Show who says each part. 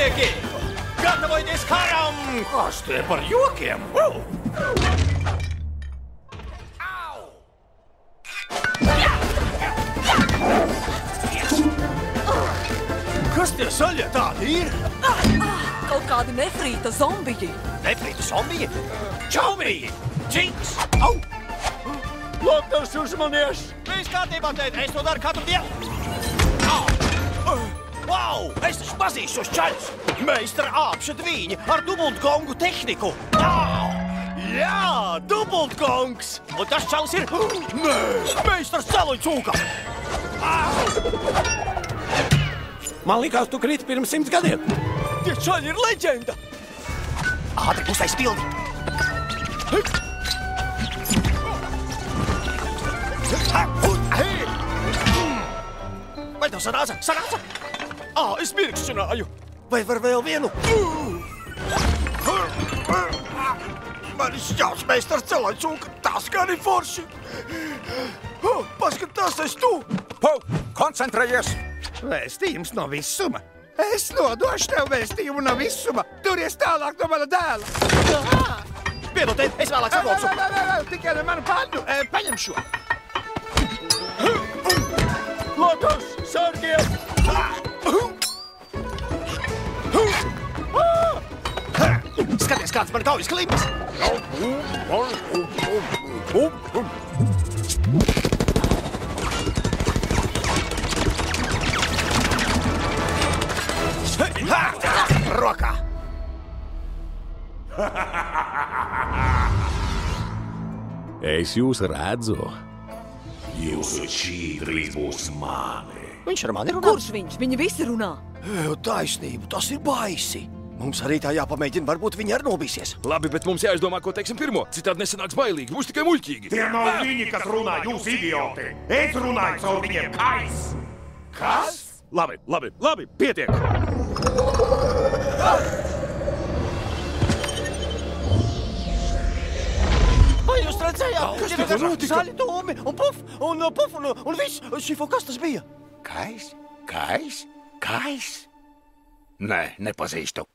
Speaker 1: Kaujinieki! Gatavojies karam!
Speaker 2: Kas tie par jokiem?
Speaker 1: Kas tie saļie tādi ir?
Speaker 3: Kaut kādi nefrīta zombiji.
Speaker 1: Nefrīta zombiji? Čaumīgi! Džinks! Au!
Speaker 2: Loktors uzmanies!
Speaker 1: Viss kārtībā, tēt, es to daru katru dienu. Au! Wow! Es taču pazīšu šos čaļus! Meistara āpša dvīņi ar dubultgongu tehniku! Au! Jā, dubultgongs! Un tas čalis ir... Nē! Meistars celuļcūka!
Speaker 2: Man likās, tu kriti pirms 100 gadiem.
Speaker 1: Tie čaļi ir leģenda! Ātri pustais pildi! Vai tev sanāca? Sanāca? Es mirkšķināju! Vai var vēl vienu? Man izšķauts meistars celuļcūka! Tas gan ir forši! Paskatās, es tu!
Speaker 4: Pau, koncentrējies!
Speaker 5: Vēstījums no visuma. Es nodošu tev vēstījumu no visuma. Turies tālāk no mana dēla.
Speaker 1: Piedodiet, es vēlāk saglobšu.
Speaker 5: Tikai ne manu pannu. Paņem šo.
Speaker 1: Lotus, sargiem! Skaties, kāds man kaujas klimbas! Rokā!
Speaker 4: Es jūs redzu.
Speaker 2: Jūsu šķīdrīs būs mani.
Speaker 1: Viņš ar mani runā?
Speaker 3: Kurš viņš? Viņi visi runā.
Speaker 1: Taisnību, tas ir baisi. Mums arī tā jāpamēģina, varbūt viņi arī nobīsies.
Speaker 6: Labi, bet mums jāizdomā, ko teiksim pirmo. Citādi nesanāks bailīgi, būs tikai muļķīgi.
Speaker 2: Tie nav viņi, kas runā, jūs idioti. Es runāju caur viņiem kais. Kas?
Speaker 6: Labi, pietiek.
Speaker 1: Vai jūs redzējāt?
Speaker 6: Kas te notika?
Speaker 1: Zaļi dūmi un viss. Šifo, kas tas bija?
Speaker 2: Kais? Nē, nepazīstu.